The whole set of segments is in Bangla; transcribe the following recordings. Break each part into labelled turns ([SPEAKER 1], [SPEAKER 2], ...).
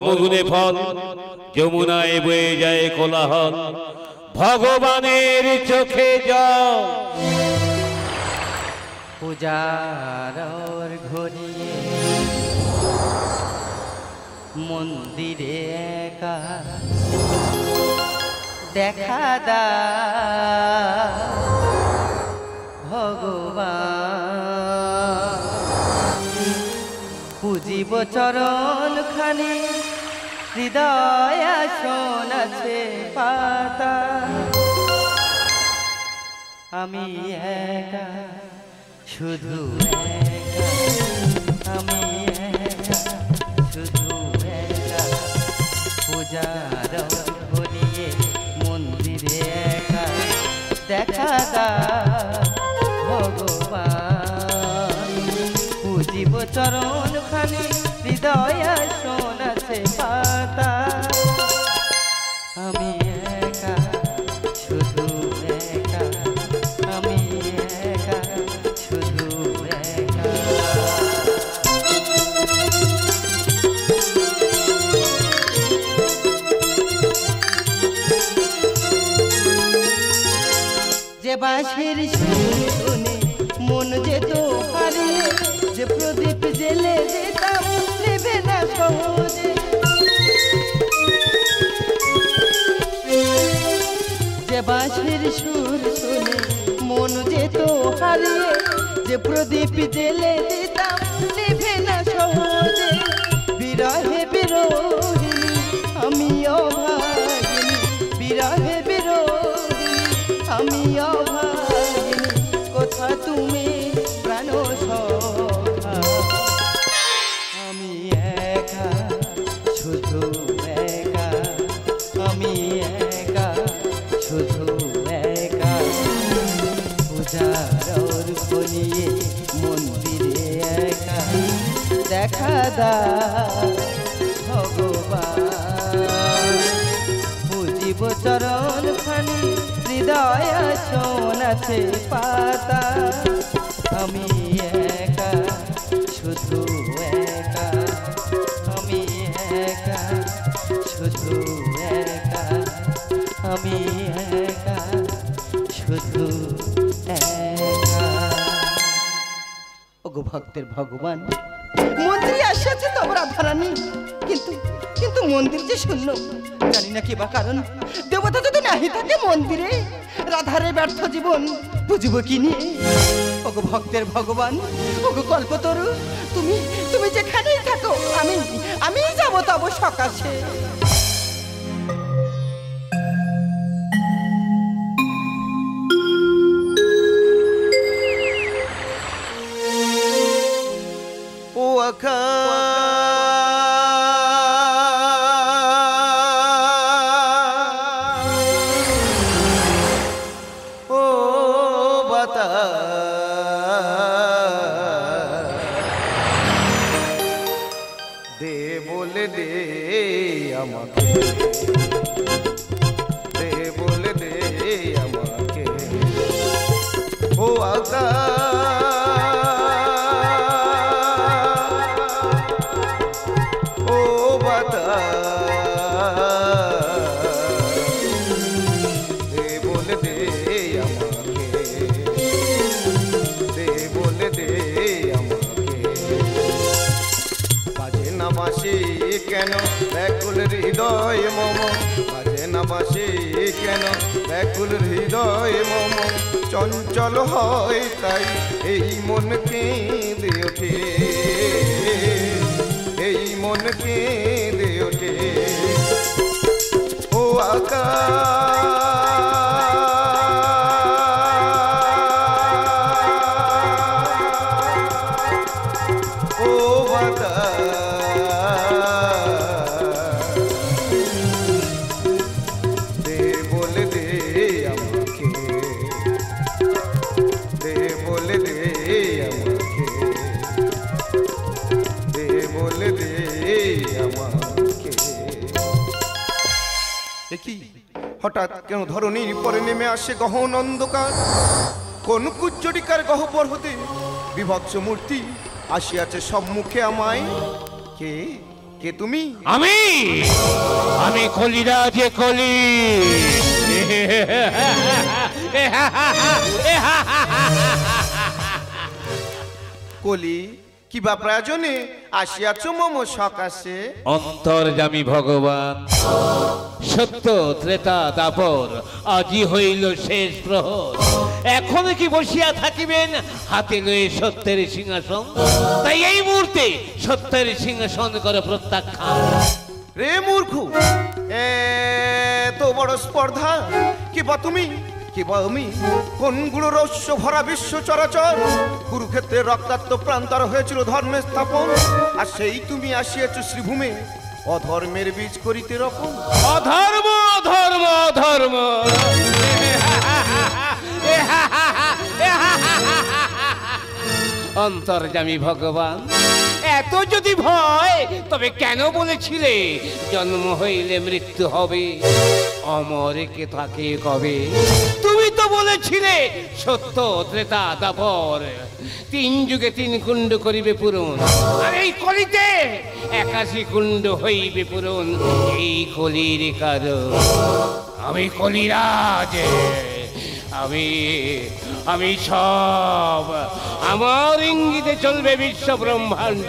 [SPEAKER 1] মধুনে ফল যমুনায় বয়ে যায় কোলাহল ভগবানের চোখে জল
[SPEAKER 2] পূজার ঘড়িয়ে মন্দিরে একা দেখা দা ভগবান পুজিব চরণ খানি হৃদয় আসন আছে পাতা আমি একা শুধু একা আমি একা শুধু একা পূজার ঘড়িয়ে মন্দিরে একা দেখা দা ভগবান পুজিব চরণ খানি হৃদয় আসন আছে পাতা আমি একা শুধু একা আমি একা শুধু একা যে বাঁশির সুর শুনে মন যেত হারিয়ে যে প্রদীপ জেলে যেতাম নেবে না সহজে যে বাঁশির সুর শুনে মন যেত হারিয়ে যে প্রদীপ জেলে দিতাম নেবে না সহজে বিরহে বিরোহিনী আমি অভাগিনী বিরহে বিরোহিনী আমি অভাগিনী কোথা তুমি প্রাণ সখা আমি একা শুধু একা আমি একা শুধু একা পূজার ঘড়িয়ে মন্দিরে একা দেখা দা ভগবান পুজিব চরণ খানি হৃদয় আসন আছে পাতা আমি একা শুধু একা আমি একা শুধু একা আমি একা শুধু একা ওগো ভক্তের ভগবান মন্দিরে আসছে তো রাধারানী কিন্তু কিন্তু মন্দির যে শূন্য জানি না কি বা কারণ দেবতা যদি নাহি থাকে মন্দিরে রাধারে ব্যর্থ জীবন বুঝব কি নিয়ে ওগো ভক্তের ভগবান ওগো কল্পতরু তুমি তুমি যেখানেই থাকো আমি যাব তব সকাশে ও আকা
[SPEAKER 3] দে বলে দে আমাকে দে বলে দে আমাকে ও আগা ও বাতা দে বলে দে আমাকে দে বলে দে বাসি কেন ব্যাকুল হৃদয় মম বাজে না বাসি কেন ব্যাকুল হৃদয় মম চঞ্চল হয় তাই এই মন কেঁদে ওঠে এই মন কেঁদে ওঠে ও আকাশ ও হঠাৎ কেন ধরণীর পরে নেমে আসে গহন অন্ধকার কোন কুজ্জটিকার গহ্বর হতে বিভৎস মূর্তি আসিয়াছে সম্মুখে আমায় কে কে তুমি?
[SPEAKER 1] আমি কলিরাজ কলি।
[SPEAKER 3] কলি কিবা প্রয়োজনে আসিয়াছ মম সকাশে?
[SPEAKER 1] অন্তর্যামী ভগবান, সত্য ত্রেতা দাপর আজি হইল শেষ প্রহর। এখন কি বসিয়া থাকিবেন হাতে লয়ে সত্যের সিংহাসন? তাই এই মুহূর্তে সত্যের সিংহাসন করে প্রত্যাখ্যান।
[SPEAKER 3] রে মূর্খ, এত বড় স্পর্ধা! কিবা তুমি, কিবা আমি, কোনগুলো রহস্য ভরা বিশ্ব চরাচর। কুরুক্ষেত্রে রক্তাক্ত প্রান্তর হয়েছিল ধর্মের স্থাপন, আর সেই তুমি আসিয়াছ শ্রীভূমে অধর্মের বীজ করিতে রোপণ।
[SPEAKER 1] অধর্ম অধর্ম অধর্ম, অন্তর্যামী ভগবান, এত যদি ভয় তবে কেন বলেছিলে জন্ম হইলে মৃত্যু হবে, অমর কে থাকে কবে? তুমি তো বলেছিলে সত্য ত্রেতা দাপর তিন যুগে তিন কুণ্ড করিবে পূরণ, আর এই কলিতে 81 কুণ্ড হইবে পূরণ। এই কলির কারণ আমি কলিরাজ, আমি সব, আমার ইঙ্গিতে চলবে বিশ্ব ব্রহ্মাণ্ড।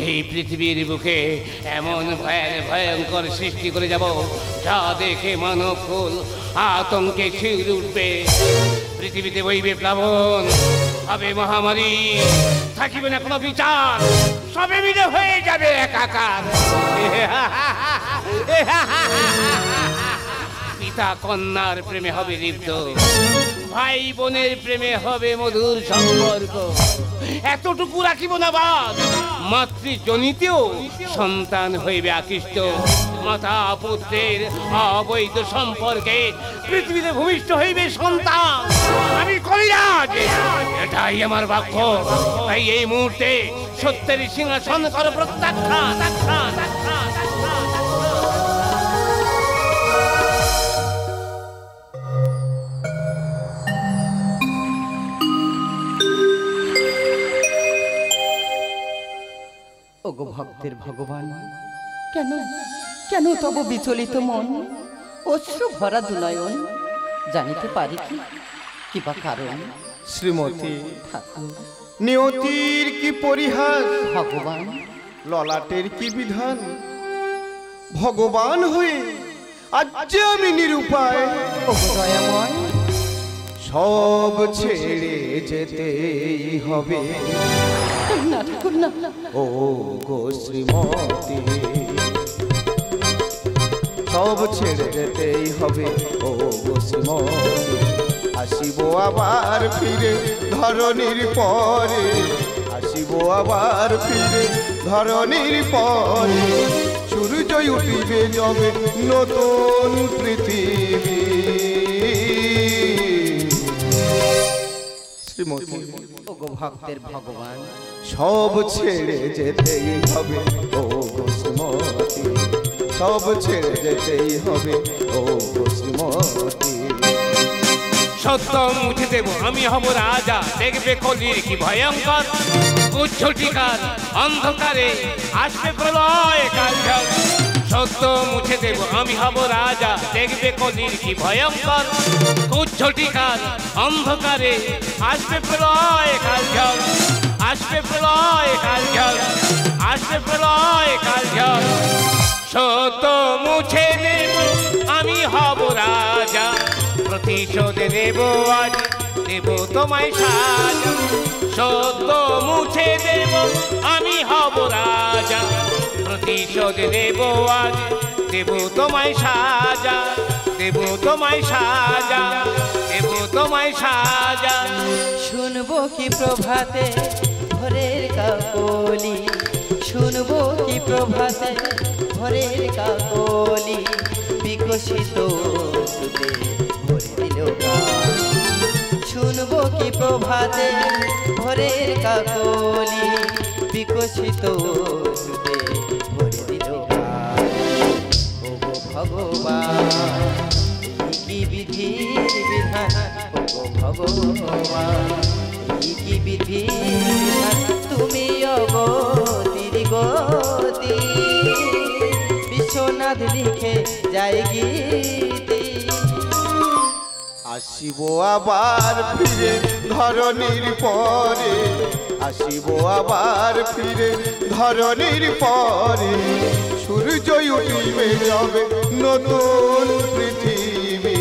[SPEAKER 1] এই পৃথিবীর বুকে এমন ভয়ঙ্কর সৃষ্টি করে যাব, যা দেখে মানব কুল আতঙ্কে ছিঁড়ে উঠবে। পৃথিবীতে বইবে প্লাবন, হবে মহামারী, থাকিবে না কোনো বিচার, সবে মিলে হয়ে যাবে একাকার। পিতা কন্যার প্রেমে হবে লিপ্ত, ভাই বোনের প্রেমে হবে মধুর সম্পর্ক। এতটুকু রাখিব না বাদ, মাতৃজনিতেও সন্তান হইবে আকৃষ্ট। মাতা পুত্রের অবৈধ সম্পর্কে পৃথিবীতে ভূমিষ্ঠ হইবে সন্তান। আমি কলিরাজ, এটাই আমার বাক্য। তাই এই মুহূর্তে সত্যের সিংহাসন কর প্রত্যাখ্যান।
[SPEAKER 2] ওগো ভক্তের ভগবান, কেন কেন তব বিচলিত মন, অশ্রু ভরা দুনয়ন, জানিতে পারি কি কিবা কারণ?
[SPEAKER 3] শ্রীমতী,
[SPEAKER 2] ঠাকুর
[SPEAKER 3] নিয়তির কি পরিহাস,
[SPEAKER 2] ভগবান
[SPEAKER 3] ললাটের কি বিধান। ভগবান হয়ে আজ যে আমি নিরুপায়,
[SPEAKER 2] ওগো দয়াময়,
[SPEAKER 3] সব ছেড়ে যেতেই হবে।
[SPEAKER 2] না ঠাকুর না,
[SPEAKER 3] ও গো শ্রীমতী, সব ছেড়ে যেতেই হবে। ও গো শ্রীমতী, আসিব আবার ফিরে ধরণীর পরে, আসিব আবার ফিরে ধরণীর পরে। সূর্য উঠিবে যবে নতুন পৃথিবী। শ্রীমতী,
[SPEAKER 2] ওগো ভক্তের ভগবান,
[SPEAKER 3] সব ছেড়ে যেতেই হবে। ও গো শ্রীমতী, সব ছেড়ে যেতেই হবে। ও গো শ্রীমতী,
[SPEAKER 1] সত্য মুছে দেব আমি হব রাজা, দেখবে কলির কি ভয়ঙ্কর উচ্ছটিকার অন্ধকারে আসবে প্রলয় কাল। সত্য মুছে দেব আমি হব রাজা, দেখবে কলির কি ভয়ঙ্কর উচ্ছটিকার অন্ধকারে আসবে প্রলয় কাল। আসবে প্রলয় কাল, আসবে প্রলয় কাল। সত্য মুছে দেব আমি হব রাজা, প্রতিশোধ নেব আজ, দেব তোমায় সাজা। সত্য মুছে দেব আমি হব রাজা, প্রতিশোধ নেব আজ, দেব তোমায় সাজা। দেব তোমায় সাজা, দেব তোমায় সাজা।
[SPEAKER 2] শুনবো কি প্রভাতে ভোরের কাকলি, শুনবো কি প্রভাতে ভোরের কাকলি, বিকশিত সুতে ভরে দিল গান। শুনবো কি প্রভাতে ভোরের কাকলি, বিকশিত সুতে ভরে দিল গান। ওগো ভগবান, এই কি বিধির বিধান, ওগো ভগবান, কি বিধি বিধান, তুমি অগতির গতি, বিশ্বনাথ লিখে যায় গীতি।
[SPEAKER 3] আসিব আবার ফিরে ধরণীর পরে, আসিব আবার ফিরে ধরণীর পরে, সূর্য উঠিবে যাবে নতুন পৃথিবী।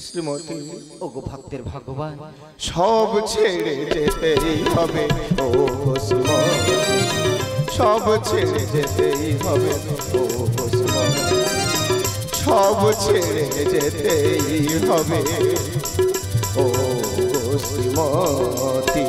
[SPEAKER 3] শ্রীমতী
[SPEAKER 2] ওগো ভক্তের ভগবান,
[SPEAKER 3] সব ছেড়ে যেতেই হবে ও শ্রীমতী, সব ছেড়ে যেতেই হবে ও শ্রীমতী, সব ছেড়ে যেতেই হবে ও শ্রীমতী।